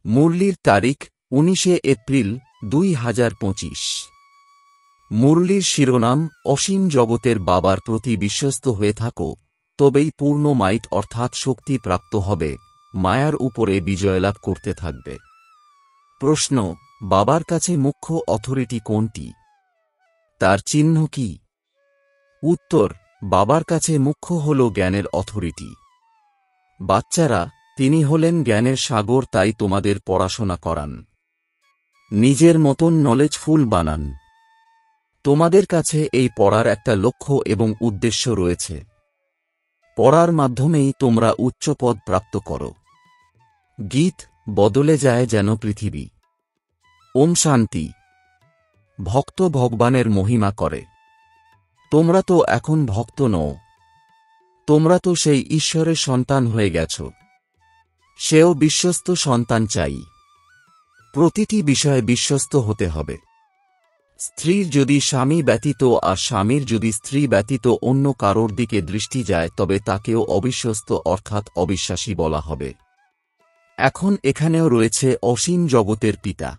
মুরলির তারিখ 19 এপ্রিল 2025। মুরলির শিরোনাম অসীম জগতের বাবার প্রতি বিশ্বস্ত হয়ে থাকো, তবেই পূর্ণ মাইট অর্থাৎ শক্তি প্রাপ্ত হবে, মায়ার উপরে বিজয়লাভ করতে থাকবে। প্রশ্ন: বাবার কাছে মুখ্য অথরিটি কোনটি? তার চিহ্ন কি? উত্তর: বাবার কাছে মুখ্য হল জ্ঞানের অথরিটি। বাচ্চারা, তিনি হলেন জ্ঞানের সাগর, তাই তোমাদের পড়াশোনা করান, নিজের মতন নলেজফুল বানান। তোমাদের কাছে এই পড়ার একটা লক্ষ্য এবং উদ্দেশ্য রয়েছে। পড়ার মাধ্যমেই তোমরা উচ্চপদ প্রাপ্ত করো। গীত: বদলে যায় যেন পৃথিবী। ওম শান্তি। ভক্ত ভগবানের মহিমা করে। তোমরা তো এখন ভক্ত নও, তোমরা তো সেই ঈশ্বরের সন্তান হয়ে গেছ। সেও বিশ্বস্ত সন্তান চাই। প্রতিটি বিষয়ে বিশ্বস্ত হতে হবে। স্ত্রীর যদি স্বামী ব্যতীত আর স্বামীর যদি স্ত্রী ব্যতীত অন্য কারোর দিকে দৃষ্টি যায়, তবে তাকেও অবিশ্বস্ত অর্থাৎ অবিশ্বাসী বলা হবে। এখন এখানেও রয়েছে অসীম জগতের পিতা।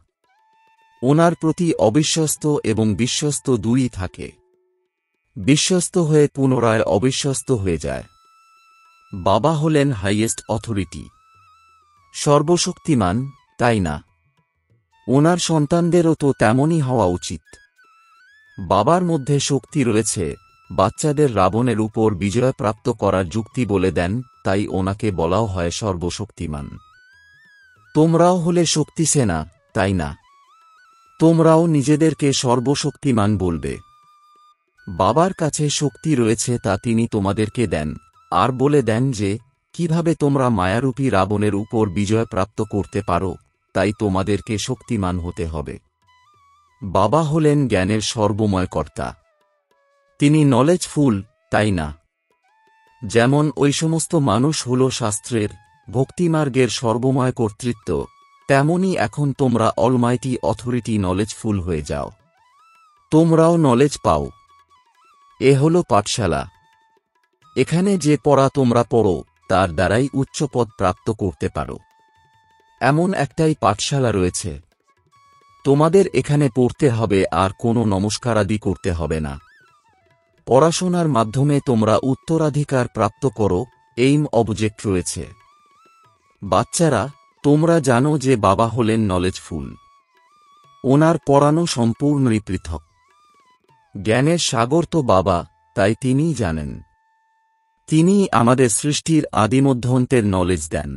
ওনার প্রতি অবিশ্বস্ত এবং বিশ্বস্ত দুই থাকে। বিশ্বস্ত হয়ে পুনরায় অবিশ্বস্ত হয়ে যায়। বাবা হলেন হাইয়েস্ট অথরিটি, সর্বশক্তিমান, তাই না? ওনার সন্তানদেরও তো তেমনই হওয়া উচিত। বাবার মধ্যে শক্তি রয়েছে, বাচ্চাদের রাবণের উপর বিজয় প্রাপ্ত করার যুক্তি বলে দেন, তাই ওনাকে বলাও হয় সর্বশক্তিমান। তোমরাও হলে শক্তিসেনা, তাই না? তোমরাও নিজেদেরকে সর্বশক্তিমান বলবে। বাবার কাছে শক্তি রয়েছে, তা তিনি তোমাদেরকে দেন, আর বলে দেন যে কিভাবে তোমরা মায়ারূপী রাবণের উপর বিজয় প্রাপ্ত করতে পারো, তাই তোমাদেরকে শক্তিমান হতে হবে। বাবা হলেন জ্ঞানের সর্বময় কর্তা। তিনি নলেজফুল, তাই না? যেমন ওই সমস্ত মানুষ হল শাস্ত্রের, ভক্তিমার্গের সর্বময় কর্তৃত্ব, তেমনি এখন তোমরা অলমাইটি অথরিটি নলেজফুল হয়ে যাও। তোমরাও নলেজ পাও। এ হল পাঠশালা। এখানে যে পড়া তোমরা পড়ো, তার দ্বারাই উচ্চপদ প্রাপ্ত করতে পারো। এমন একটাই পাঠশালা রয়েছে। তোমাদের এখানে পড়তে হবে, আর কোনো নমস্কারাদি করতে হবে না। পড়াশোনার মাধ্যমে তোমরা উত্তরাধিকার প্রাপ্ত করো, এইম অবজেক্ট রয়েছে। বাচ্চারা, তোমরা জানো যে বাবা হলেন নলেজফুল। ওনার পড়ানো সম্পূর্ণই পৃথক। জ্ঞানের সাগর তো বাবা, তাই তিনিই জানেন। তিনি আমাদের সৃষ্টির আদিমধ্যন্তের নলেজ দেন।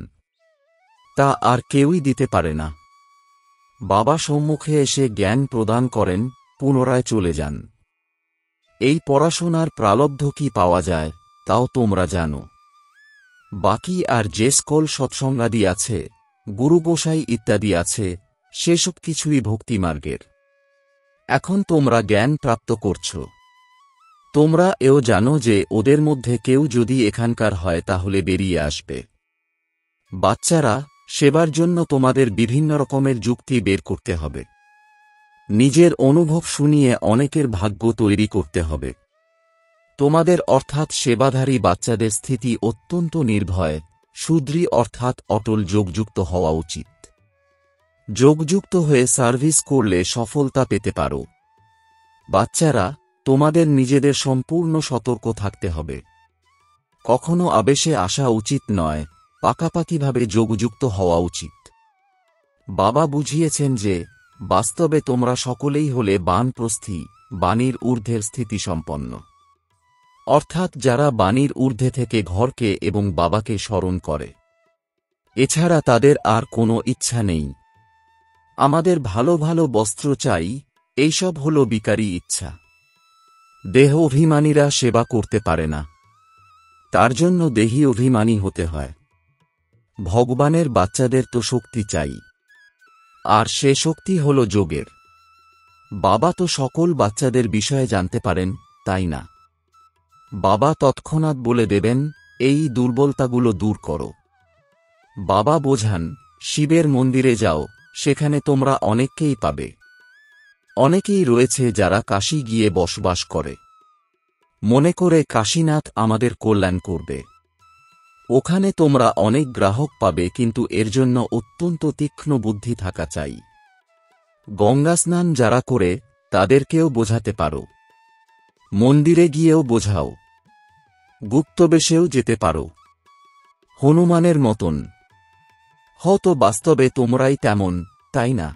তা আর কেউই দিতে পারে না। বাবা সম্মুখে এসে জ্ঞান প্রদান করেন, পুনরায় চলে যান। এই পড়াশোনার প্রালব্ধ কি পাওয়া যায়, তাও তোমরা জানো। বাকি আর যে স্কল সৎসঙ্গাদি আছে, গুরুগোসাই ইত্যাদি আছে, সেসব কিছুই ভক্তিমার্গের। এখন তোমরা জ্ঞান প্রাপ্ত করছ। তোমরা এও জানো যে ওদের মধ্যে কেউ যদি এখানকার হয় তাহলে বেরিয়ে আসবে। বাচ্চারা, সেবার জন্য তোমাদের বিভিন্ন রকমের যুক্তি বের করতে হবে। নিজের অনুভব শুনিয়ে অনেকের ভাগ্য তৈরি করতে হবে। তোমাদের অর্থাৎ সেবাধারী বাচ্চাদের স্থিতি অত্যন্ত নির্ভয়, শুদ্রী অর্থাৎ অটল যোগযুক্ত হওয়া উচিত। যোগযুক্ত হয়ে সার্ভিস করলে সফলতা পেতে পারো। বাচ্চারা, তোমাদের নিজেদের সম্পূর্ণ সতর্ক থাকতে হবে। কখনো আবেশে আসা উচিত নয়, পাকাপাকিভাবে যোগযুক্ত হওয়া উচিত। বাবা বুঝিয়েছেন যে বাস্তবে তোমরা সকলেই হলে বানপ্রস্থী, বাণীর ঊর্ধ্বের স্থিতিসম্পন্ন। অর্থাৎ যারা বাণীর ঊর্ধ্বে থেকে ঘরকে এবং বাবাকে স্মরণ করে। এছাড়া তাদের আর কোনো ইচ্ছা নেই। আমাদের ভালো ভালো বস্ত্র চাই, এইসব হল বিকারী ইচ্ছা। দেহ অভিমানীরা সেবা করতে পারে না, তার জন্য দেহী অভিমানী হতে হয়। ভগবানের বাচ্চাদের তো শক্তি চাই, আর সে শক্তি হল যোগের। বাবা তো সকল বাচ্চাদের বিষয়ে জানতে পারেন, তাই না? বাবা তৎক্ষণাৎ বলে দেবেন, এই দুর্বলতাগুলো দূর করো। বাবা বোঝান, শিবের মন্দিরে যাও, সেখানে তোমরা অনেককেই পাবে। অনেকেই রয়েছে যারা কাশী গিয়ে বসবাস করে, মনে করে কাশীনাথ আমাদের কল্যাণ করবে। ওখানে তোমরা অনেক গ্রাহক পাবে, কিন্তু এর জন্য অত্যন্ত তীক্ষ্ণ বুদ্ধি থাকা চাই। গঙ্গা স্নান যারা করে তাদেরকেও বোঝাতে পারো, মন্দিরে গিয়েও বোঝাও, গুপ্তবেশেও যেতে পারো, হনুমানের মতন। হয়তো বাস্তবে তোমরাই তেমন, তাই না?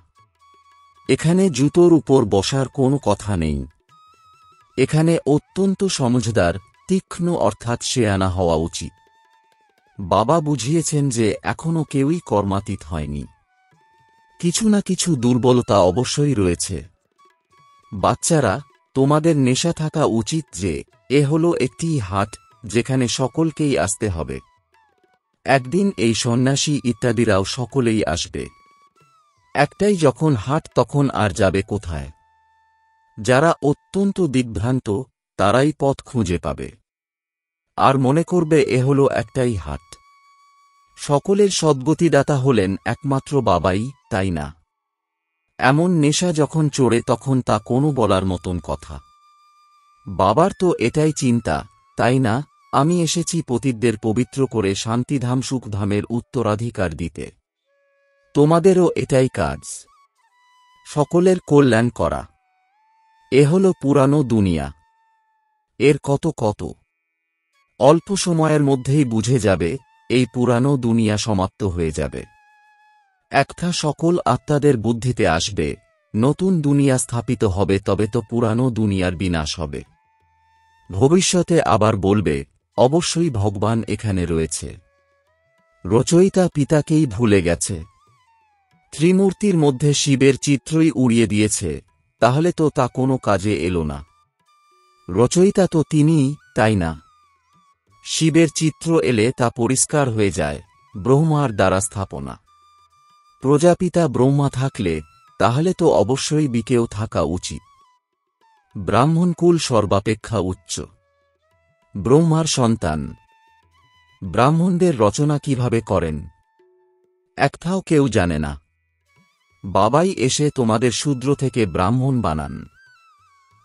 এখানে জুতোর উপর বসার কোনো কথা নেই। এখানে অত্যন্ত সমঝদার, তীক্ষ্ণ অর্থাৎ শেয়ানা হওয়া উচিত। বাবা বুঝিয়েছেন যে এখনো কেউই কর্মাতীত হয়নি। কিছু না কিছু দুর্বলতা অবশ্যই রয়েছে। বাচ্চারা, তোমাদের নেশা থাকা উচিত যে এ হলো একটি হাট যেখানে সকলকেই আসতে হবে। একদিন এই সন্ন্যাসী ইত্যাদিরাও সকলেই আসবে। একটাই যখন হাট, তখন আর যাবে কোথায়? যারা অত্যন্ত দিগ্ভ্রান্ত তারাই পথ খুঁজে পাবে, আর মনে করবে এ হলো একটাই হাট। সকলের সদ্গতিদাতা হলেন একমাত্র বাবাই, তাই না? এমন নেশা যখন চড়ে তখন তা কোনো বলার মতন কথা। বাবার তো এটাই চিন্তা, তাই না? আমি এসেছি পতিতদের পবিত্র করে শান্তিধাম সুখধামের উত্তরাধিকার দিতে। তোমাদেরও এটাই কাজ, সকলের কল্যাণ করা। এ হল পুরানো দুনিয়া। এর কত কত অল্প সময়ের মধ্যেই বুঝে যাবে, এই পুরানো দুনিয়া সমাপ্ত হয়ে যাবে। একটা সকল আত্মাদের বুদ্ধিতে আসবে, নতুন দুনিয়া স্থাপিত হবে, তবে তো পুরানো দুনিয়ার বিনাশ হবে। ভবিষ্যতে আবার বলবে, অবশ্যই ভগবান এখানে রয়েছে। রচয়িতা পিতাকেই ভুলে গেছে। ত্রিমূর্তির মধ্যে শিবের চিত্রই উড়িয়ে দিয়েছে, তাহলে তো তা কোনো কাজে এলো না। রচয়িতা তো তিনিই, তাই না? শিবের চিত্র এলে তা পরিষ্কার হয়ে যায়, ব্রহ্মার দ্বারা স্থাপনা। প্রজাপিতা ব্রহ্মা থাকলে তাহলে তো অবশ্যই বিকেও থাকা উচিত। ব্রাহ্মণকুল সর্বাপেক্ষা উচ্চ। ব্রহ্মার সন্তান। ব্রাহ্মণদের রচনা কিভাবে করেন একটাও কেউ জানে না। বাবাই এসে তোমাদের শূদ্র থেকে ব্রাহ্মণ বানান।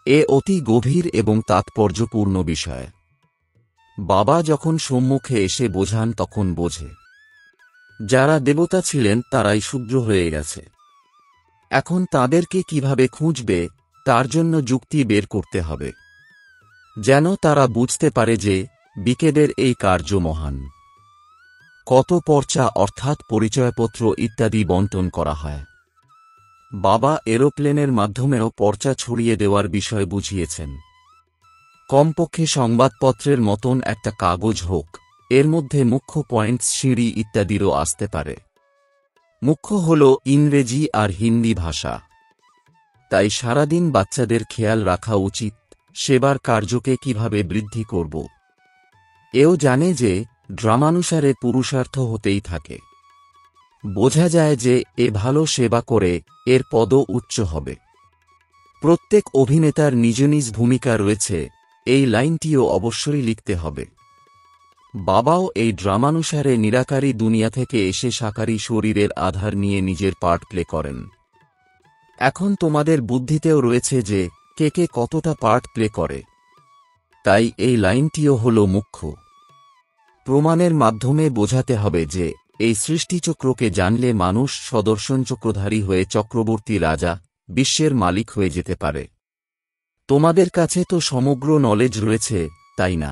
এ অতি গভীর এবং তাৎপর্যপূর্ণ বিষয়। বাবা যখন সম্মুখে এসে বোঝান তখন বোঝে। যারা দেবতা ছিলেন তারাই শূদ্র হয়ে গেছে। এখন তাদেরকে কিভাবে খুঁজবে তার জন্য যুক্তি বের করতে হবে, যেন তারা বুঝতে পারে যে বিকেদের এই কার্য মহান। কত পর্চা অর্থাৎ পরিচয়পত্র ইত্যাদি বণ্টন করা হয়। বাবা এরোপ্লেনের মাধ্যমেও পর্চা ছড়িয়ে দেওয়ার বিষয় বুঝিয়েছেন। কমপক্ষে সংবাদপত্রের মতন একটা কাগজ হোক, এর মধ্যে মুখ্য পয়েন্টস, সিঁড়ি ইত্যাদিরও আসতে পারে। মুখ্য হল ইংরেজি আর হিন্দি ভাষা। তাই সারাদিন বাচ্চাদের খেয়াল রাখা উচিত সেবার কার্যকে কিভাবে বৃদ্ধি করব। এও জানে যে ড্রামানুসারে পুরুষার্থ হতেই থাকে। বোঝা যায় যে এ ভালো সেবা করে এর পদও উচ্চ হবে। প্রত্যেক অভিনেতার নিজ নিজ ভূমিকা রয়েছে, এই লাইনটিও অবশ্যই লিখতে হবে। বাবাও এই ড্রামানুসারে নিরাকারী দুনিয়া থেকে এসে সাকারী শরীরের আধার নিয়ে নিজের পার্ট প্লে করেন। এখন তোমাদের বুদ্ধিতেও রয়েছে যে কে কে কতটা পার্ট প্লে করে, তাই এই লাইনটিও হল মুখ্য। প্রমাণের মাধ্যমে বোঝাতে হবে যে এই সৃষ্টিচক্রকে জানলে মানুষ সদর্শন চক্রধারী হয়ে চক্রবর্তী রাজা, বিশ্বের মালিক হয়ে যেতে পারে। তোমাদের কাছে তো সমগ্র নলেজ রয়েছে, তাই না?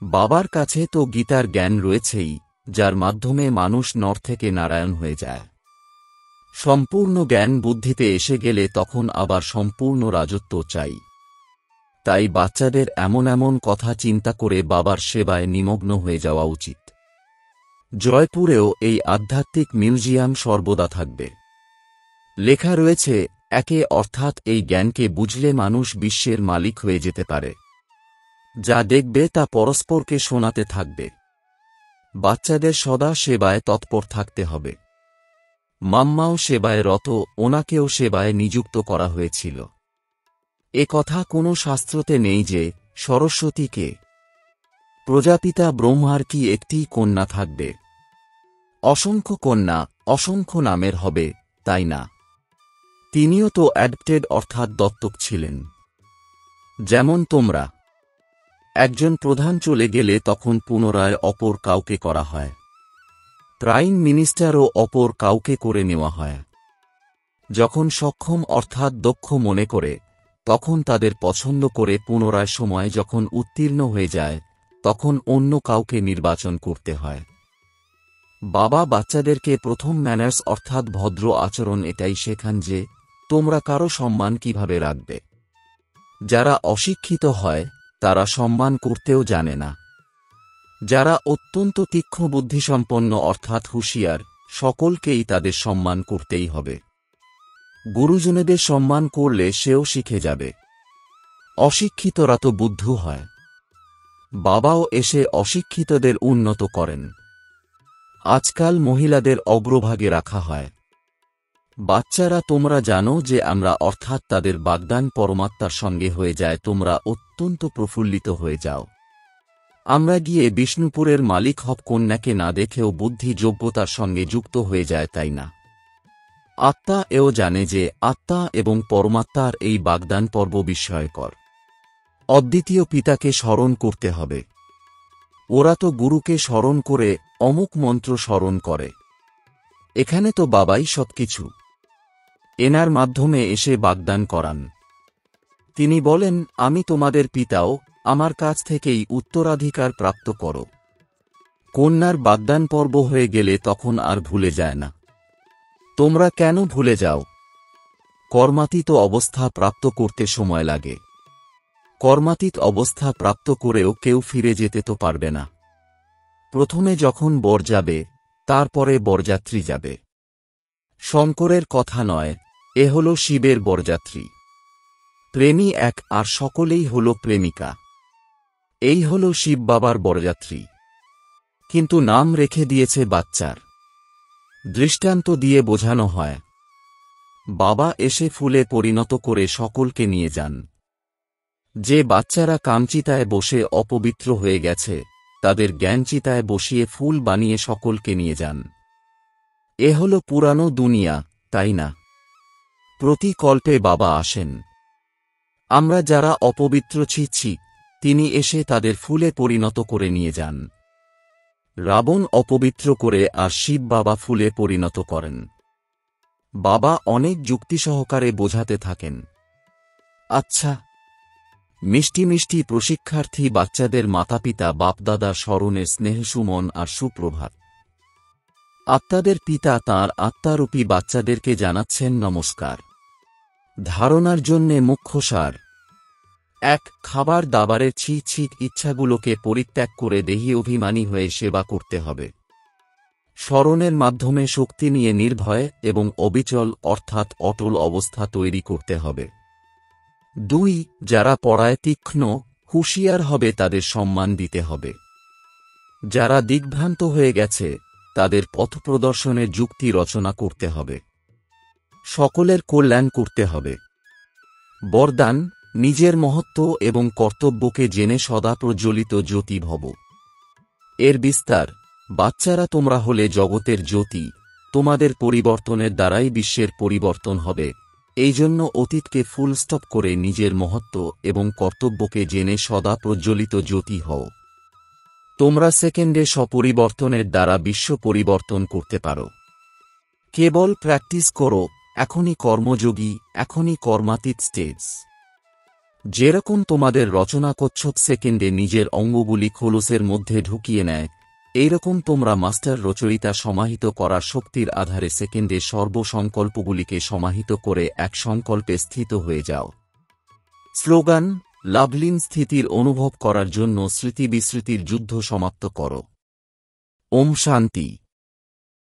বাবার কাছে তো গীতার জ্ঞান রয়েছেই, যার মাধ্যমে মানুষ নর থেকে নারায়ণ হয়ে যায়। সম্পূর্ণ জ্ঞান বুদ্ধিতে এসে গেলে তখন আবার সম্পূর্ণ রাজত্ব চাই। তাই বাচ্চাদের এমন এমন কথা চিন্তা করে বাবার সেবায় নিমগ্ন হয়ে যাওয়া উচিত। জয়পুরেও এই আধ্যাত্মিক মিউজিয়াম সর্বদা থাকবে। লেখা রয়েছে একে, অর্থাৎ এই জ্ঞানকে বুঝলে মানুষ বিশ্বের মালিক হয়ে যেতে পারে। যা দেখবে তা পরস্পরকে শোনাতে থাকবে। বাচ্চাদের সদা সেবায় তৎপর থাকতে হবে। মাম্মাও সেবায় রত, ওনাকেও সেবায় নিযুক্ত করা হয়েছিল। এ কথা কোনো শাস্ত্রতে নেই যে সরস্বতীকে। প্রজাপিতা ব্রহ্মার কি একটি কন্যা থাকবে? অসংখ্য কন্যা, অসংখ্য নামের হবে, তাই না? তিনিও তো অ্যাডপ্টেড অর্থাৎ দত্তক ছিলেন, যেমন তোমরা। একজন প্রধান চলে গেলে তখন পুনরায় অপর কাউকে করা হয়। প্রাইম মিনিস্টারও অপর কাউকে করে নেওয়া হয়। যখন সক্ষম অর্থাৎ দক্ষ মনে করে, তখন তাদের পছন্দ করে পুনরায় সময় যখন উত্তীর্ণ হয়ে যায়, তখন অন্য কাউকে নির্বাচন করতে হয়। বাবা বাচ্চাদেরকে প্রথম ম্যানার্স অর্থাৎ ভদ্র আচরণ এটাই শেখান যে তোমরা কারো সম্মান কিভাবে রাখবে। যারা অশিক্ষিত হয় তারা সম্মান করতেও জানে না। যারা অত্যন্ত তীক্ষ্ণ বুদ্ধিসম্পন্ন অর্থাৎ হুঁশিয়ার, সকলকেই তাদের সম্মান করতেই হবে। গুরুজনেদের সম্মান করলে সেও শিখে যাবে। অশিক্ষিতরা তো বুদ্ধু হয়। বাবাও এসে অশিক্ষিতদের উন্নত করেন। আজকাল মহিলাদের অগ্রভাগে রাখা হয়। বাচ্চারা তোমরা জানো যে আমরা অর্থাৎ তাদের বাগদান পরমাত্মার সঙ্গে হয়ে যায়, তোমরা অত্যন্ত প্রফুল্লিত হয়ে যাও। আমরা গিয়ে বিষ্ণুপুরের মালিক হব কন্যাকে না দেখেও বুদ্ধি যোগ্যতার সঙ্গে যুক্ত হয়ে যায়, তাই না? আত্মা এও জানে যে আত্মা এবং পরমাত্মার এই বাগদান পর্ব বিস্ময়কর। অদ্বিতীয় পিতাকে স্মরণ করতে হবে। ওরা তো গুরুকে স্মরণ করে অমুক মন্ত্র স্মরণ করে। এখানে তো বাবাই সবকিছু। এনার মাধ্যমে এসে বাগদান করান। তিনি বলেন, আমি তোমাদের পিতাও, আমার কাছ থেকেই উত্তরাধিকার প্রাপ্ত করো। কন্যার বাগদান পর্ব হয়ে গেলে তখন আর ভুলে যায় না। তোমরা কেন ভুলে যাও? কর্মাতীত অবস্থা প্রাপ্ত করতে সময় লাগে। কর্মাতীত অবস্থা প্রাপ্ত করেও কেউ ফিরে যেতে তো পারবে না। প্রথমে যখন বর যাবে, তারপরে বরযাত্রী যাবে। শঙ্করের কথা নয়, এ হল শিবের বরযাত্রী। প্রেমী এক আর সকলেই হল প্রেমিকা। এই হল শিব বাবার বরযাত্রী। কিন্তু নাম রেখে দিয়েছে বাচ্চার। দৃষ্টান্ত দিয়ে বোঝানো হয়। বাবা এসে ফুলে পরিণত করে সকলকে নিয়ে যান। যে বাচ্চারা কামচিতায় বসে অপবিত্র হয়ে গেছে, তাদের জ্ঞানচিতায় বসিয়ে ফুল বানিয়ে সকলকে নিয়ে যান। এ হল পুরানো দুনিয়া, তাই না? প্রতি কল্পে বাবা আসেন। আমরা যারা অপবিত্র ছিছি, তিনি এসে তাদের ফুলে পরিণত করে নিয়ে যান। রাবণ অপবিত্র করে আর শিব বাবা ফুলে পরিণত করেন। বাবা অনেক যুক্তি সহকারে বোঝাতে থাকেন। আচ্ছা, মিষ্টি মিষ্টি প্রশিক্ষার্থী বাচ্চাদের মাতাপিতা বাপদাদা স্মরণে স্নেহসুমন আর সুপ্রভাত। আত্মাদের পিতা তাঁর আত্মারূপী বাচ্চাদেরকে জানাচ্ছেন নমস্কার। ধারণার জন্যে মুখ্য সার: ১. খাবার দাবারের ছি ছি ইচ্ছাগুলোকে পরিত্যাগ করে দেহি অভিমানী হয়ে সেবা করতে হবে। স্মরণের মাধ্যমে শক্তি নিয়ে নির্ভয় এবং অবিচল অর্থাৎ অটল অবস্থা তৈরি করতে হবে। ২. যারা পড়ায় তীক্ষ্ণ, হুঁশিয়ার হবে তাদের সম্মান দিতে হবে। যারা দিগ্ভ্রান্ত হয়ে গেছে, তাদের পথপ্রদর্শনের যুক্তি রচনা করতে হবে। সকলের কল্যাণ করতে হবে। বরদান: নিজের মহত্ব এবং কর্তব্যকে জেনে সদা প্রজ্বলিত জ্যোতি ভব। এর বিস্তার: বাচ্চারা তোমরা হলে জগতের জ্যোতি, তোমাদের পরিবর্তনের দ্বারাই বিশ্বের পরিবর্তন হবে। এই জন্য অতীতকে ফুল স্টপ করে নিজের মহত্ব এবং কর্তব্যকে জেনে সদা প্রজ্বলিত জ্যোতি হও। তোমরা সেকেন্ডে স্বপরিবর্তনের দ্বারা বিশ্ব পরিবর্তন করতে পারো। কেবল প্র্যাকটিস করো। এখনই কর্মযোগী, এখনই কর্মাতীত স্টেজ। যেরকম তোমাদের রচনা কচ্ছপ সেকেন্ডে নিজের অঙ্গগুলি খোলসের মধ্যে ঢুকিয়ে নেয়, এইরকম তোমরা মাস্টার রচয়িতা সমাহিত করার শক্তির আধারে সেকেন্ডে সর্বসংকল্পগুলিকে সমাহিত করে এক সংকল্পে স্থিত হয়ে যাও। স্লোগান: লাভলীন স্থিতির অনুভব করার জন্য স্মৃতি বিস্মৃতির যুদ্ধ সমাপ্ত করো। ওম শান্তি।